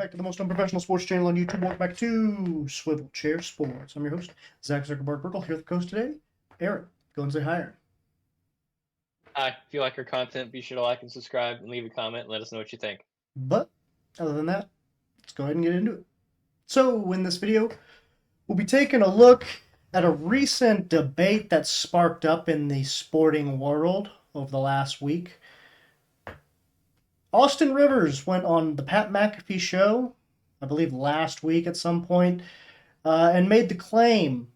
Back to the most unprofessional sports channel on YouTube. Welcome back to Swivel Chair Sports. I'm your host, Zach Zuckerberg Burkle, here at the coast today. Aaron, go and say hi, Aaron. Hi, if you like our content, be sure to like and subscribe and leave a comment and let us know what you think. But, other than that, let's go ahead and get into it. So, in this video, we'll be taking a look at a recent debate that sparked up in the sporting world over the last week. Austin Rivers went on the Pat McAfee show, I believe last week at some point, and made the claim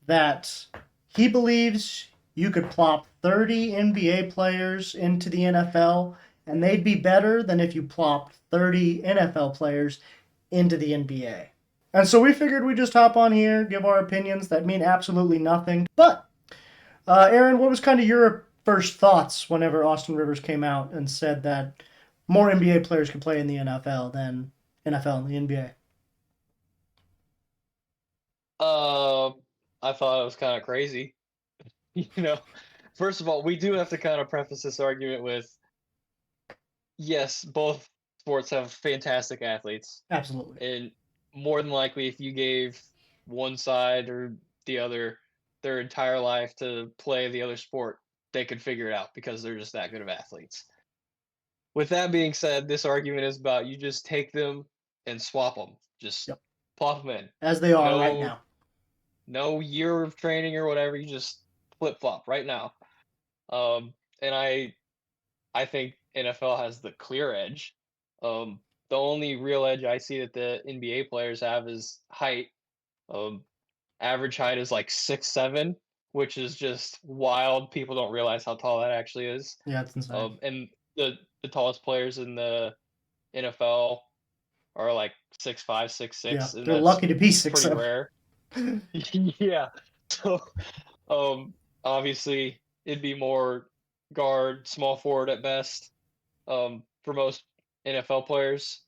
that he believes you could plop 30 NBA players into the NFL, and they'd be better than if you plopped 30 NFL players into the NBA. And so we figured we'd just hop on here, give our opinions that mean absolutely nothing. But, Aaron, what was kind of your first thoughts whenever Austin Rivers came out and said that more NBA players could play in the NFL than NFL in the NBA? I thought it was kind of crazy. First of all, we do have to kind of preface this argument with, yes, both sports have fantastic athletes. Absolutely. And more than likely, if you gave one side or the other their entire life to play the other sport, they could figure it out because they're just that good of athletes. With that being said, this argument is about you just take them and swap them. Just plop them in. As they are right now. No year of training or whatever. You just flip-flop right now. And I think NFL has the clear edge. The only real edge I see that the NBA players have is height. Average height is like 6'7", which is just wild. People don't realize how tall that actually is. Yeah, it's insane. And the tallest players in the NFL are like 6'5", 6'6". Yeah, and they're lucky to be 6'7". Pretty rare. Yeah. So, obviously, it'd be more guard, small forward at best, for most NFL players.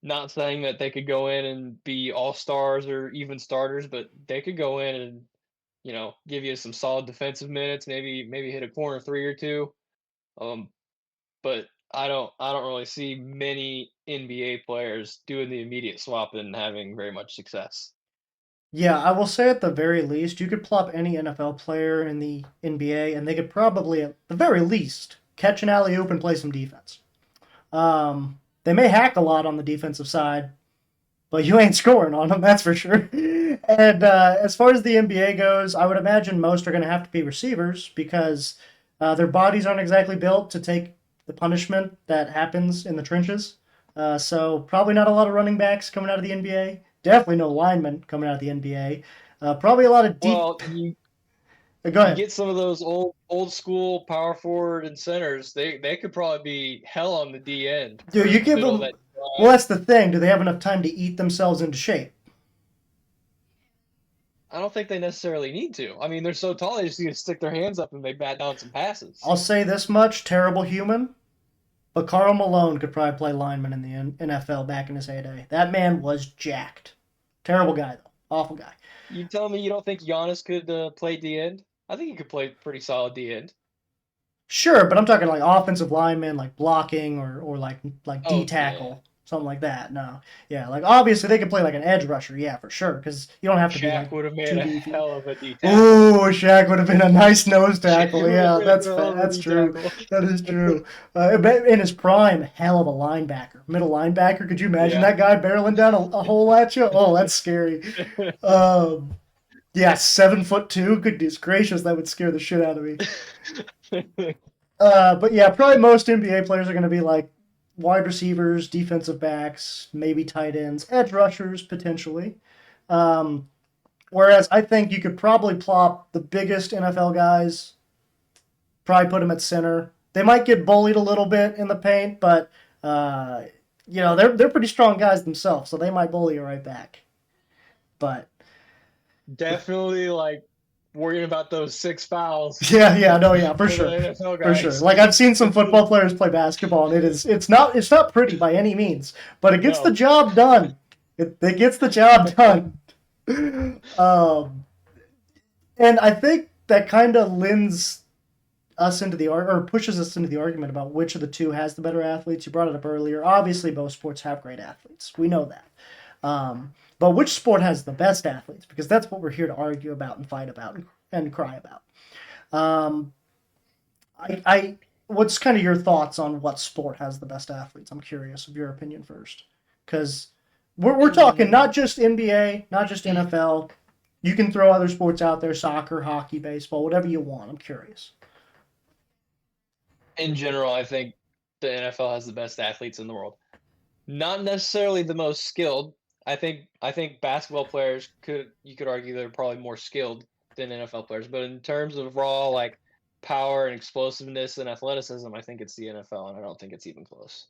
Not saying that they could go in and be all-stars or even starters, but they could go in and, give you some solid defensive minutes, maybe hit a corner three or two. But I don't really see many NBA players doing the immediate swap and having very much success. Yeah, I will say at the very least, you could plop any NFL player in the NBA, and they could probably, at the very least, catch an alley-oop and play some defense. They may hack a lot on the defensive side, but you ain't scoring on them, that's for sure. And as far as the NBA goes, I would imagine most are going to have to be receivers because their bodies aren't exactly built to take the punishment that happens in the trenches. So probably not a lot of running backs coming out of the NBA. Definitely no linemen coming out of the NBA. Probably a lot of deep. Well, Go ahead. You get some of those old school power forward and centers. They could probably be hell on the D end. Dude, you give them. Well, that's the thing. Do they have enough time to eat themselves into shape? I don't think they necessarily need to. I mean, they're so tall, they just need to stick their hands up and they bat down some passes. I'll say this much: terrible human. But Karl Malone could probably play lineman in the NFL back in his heyday. That man was jacked. Terrible guy, though. Awful guy. You tell me you don't think Giannis could play D-end? I think he could play pretty solid D-end. Sure, but I'm talking like offensive lineman, like blocking or like D-tackle. Yeah. Something like that. No. Yeah, like obviously they could play like an edge rusher, yeah, for sure, because you don't have to be like would have made a hell of a D-tackle. Ooh, Shaq would have been a nice nose tackle. Yeah, that's true. That is true. In his prime, hell of a linebacker. Middle linebacker. Could you imagine that guy barreling down a hole at you? Oh, that's scary. Yeah, 7'2". Goodness gracious, that would scare the shit out of me. But yeah, probably most NBA players are going to be like wide receivers, defensive backs, maybe tight ends, edge rushers potentially. Whereas I think you could probably plop the biggest NFL guys, probably put them at center. They might get bullied a little bit in the paint, but they're pretty strong guys themselves, so they might bully you right back. But definitely like worrying about those 6 fouls. Yeah, for sure. For sure. Like I've seen some football players play basketball, and it's not pretty by any means, but it gets the job done. It gets the job done. And I think that kind of lends us into the or pushes us into the argument about which of the two has the better athletes. You brought it up earlier. Obviously, both sports have great athletes. We know that. But which sport has the best athletes? Because that's what we're here to argue about and fight about and cry about. Um, what's kind of your thoughts on what sport has the best athletes? I'm curious of your opinion first, because we're talking In not just NBA, not just NFL. You can throw other sports out there: soccer, hockey, baseball, whatever you want. I'm curious. in general, I think the NFL has the best athletes in the world. Not necessarily the most skilled. I think basketball players could argue they're probably more skilled than NFL players, but in terms of raw like power and explosiveness and athleticism, I think it's the NFL, and I don't think it's even close.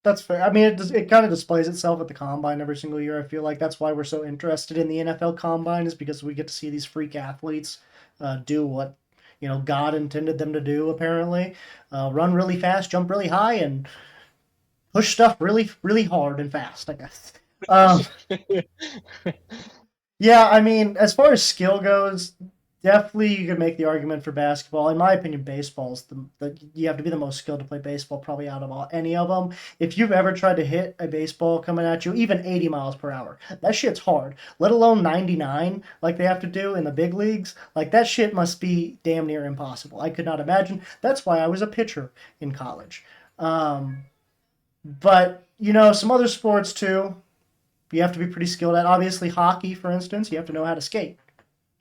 That's fair. I mean, it kind of displays itself at the combine every single year. I feel like that's why we're so interested in the NFL combine, is because we get to see these freak athletes do what God intended them to do. Apparently, run really fast, jump really high, and push stuff really really hard and fast. I guess. Um, yeah, I mean, as far as skill goes, definitely you could make the argument for basketball. In my opinion, baseball's the you have to be the most skilled to play baseball probably out of any of them. If you've ever tried to hit a baseball coming at you, even 80 miles per hour, that shit's hard. Let alone 99 like they have to do in the big leagues. Like that shit must be damn near impossible. I could not imagine. That's why I was a pitcher in college. Um, but some other sports too you have to be pretty skilled at. Obviously, hockey, for instance, you have to know how to skate.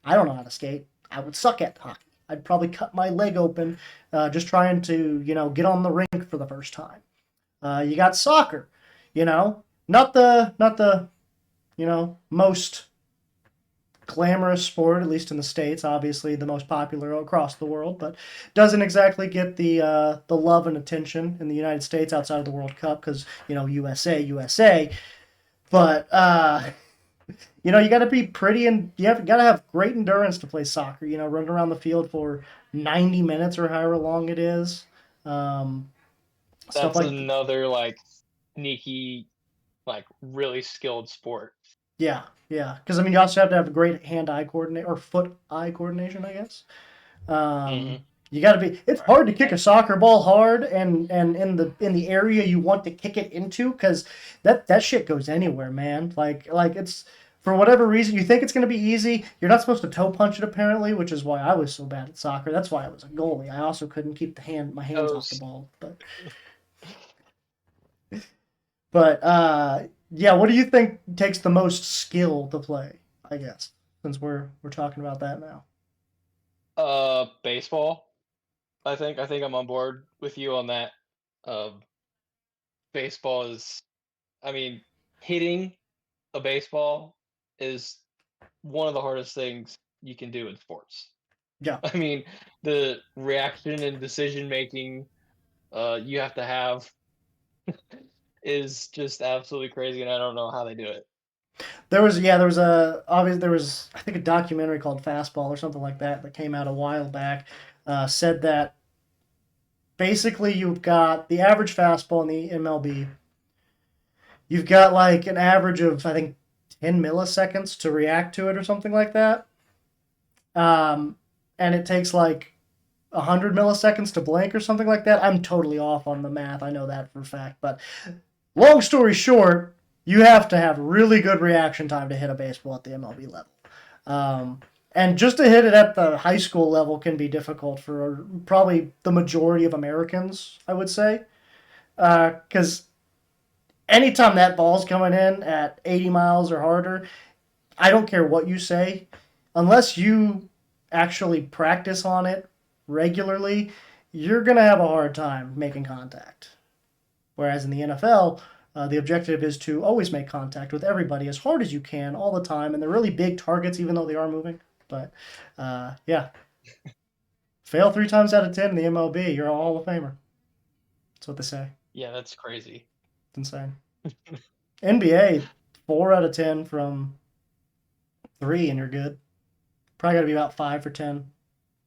I don't know how to skate. I would suck at hockey. I'd probably cut my leg open just trying to, get on the rink for the first time. You got soccer, not the most glamorous sport, at least in the states. Obviously, the most popular across the world, but doesn't exactly get the love and attention in the United States outside of the World Cup because USA, USA. But you got to be pretty and you have got to have great endurance to play soccer. Running around the field for 90 minutes or however long it is. Um, stuff That's like another like sneaky, like really skilled sport. yeah, yeah. Because I mean, you also have to have great hand-eye coordinate or foot-eye coordination, I guess. Hmm. You got to be. It's hard to kick a soccer ball hard and in the area you want to kick it into because that shit goes anywhere, man. Like it's for whatever reason you think it's gonna be easy. You're not supposed to toe punch it apparently, which is why I was so bad at soccer. That's why I was a goalie. I also couldn't keep my hands off the Those ball. But yeah, what do you think takes the most skill to play? I guess since we're talking about that now. baseball. I think I'm on board with you on that. Um, baseball is, I mean, hitting a baseball is one of the hardest things you can do in sports. Yeah. I mean, the reaction and decision making you have to have is just absolutely crazy, and I don't know how they do it. There was I think a documentary called Fastball or something like that came out a while back. Said that basically you've got the average fastball in the MLB. You've got like an average of I think 10 milliseconds to react to it or something like that. Um, and it takes like 100 milliseconds to blink or something like that. I'm totally off on the math. I know that for a fact, but long story short, you have to have really good reaction time to hit a baseball at the MLB level. Um, and just to hit it at the high school level can be difficult for probably the majority of Americans, I would say. Because anytime that ball's coming in at 80 miles or harder, I don't care what you say, unless you actually practice on it regularly, you're going to have a hard time making contact. Whereas in the NFL, the objective is to always make contact with everybody as hard as you can all the time, and they're really big targets, even though they are moving. But yeah, fail 3 times out of 10 in the MLB, you're a Hall of Famer. That's what they say. Yeah, that's crazy. It's insane. NBA, 4 out of 10 from three, and you're good. Probably got to be about 5 for 10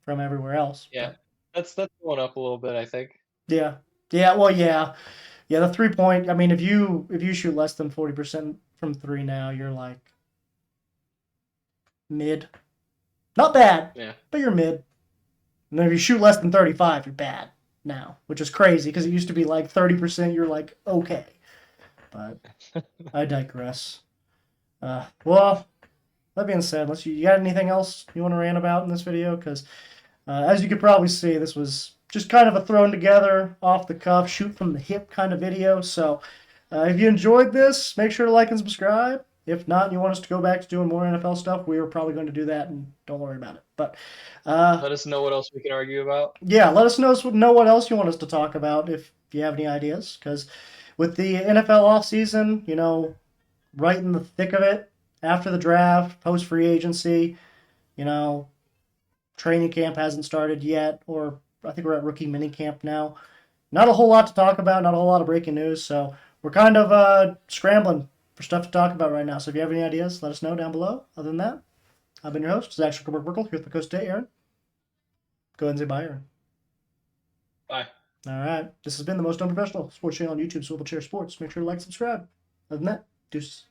from everywhere else. Yeah, But that's going up a little bit, I think. yeah, yeah, well, yeah, yeah. The 3 point. I mean, if you shoot less than 40% from three now, you're like mid. Not bad, Yeah. but you're mid. And then if you shoot less than 35, you're bad now, which is crazy because it used to be like 30%. You're like okay, but I digress. Well, that being said, unless you got anything else you want to rant about in this video, because as you could probably see, this was just kind of a thrown together, off the cuff, shoot from the hip kind of video. So if you enjoyed this, make sure to like and subscribe. If not, and you want us to go back to doing more NFL stuff, we are probably going to do that, and don't worry about it. But Let us know what else we can argue about. yeah, let us know what else you want us to talk about if you have any ideas. Because with the NFL offseason, right in the thick of it, after the draft, post free agency, you know, training camp hasn't started yet, or I think we're at rookie mini camp now. Not a whole lot to talk about, not a whole lot of breaking news, so we're kind of scrambling for stuff to talk about right now. So if you have any ideas, let us know down below. Other than that, I've been your host, Zach Merkel, here with the coach today, Aaron. Go ahead and say bye, Aaron. Bye. All right. This has been the most unprofessional sports channel on YouTube, Swivel Chair Sports. Make sure to like, subscribe. Other than that, deuces.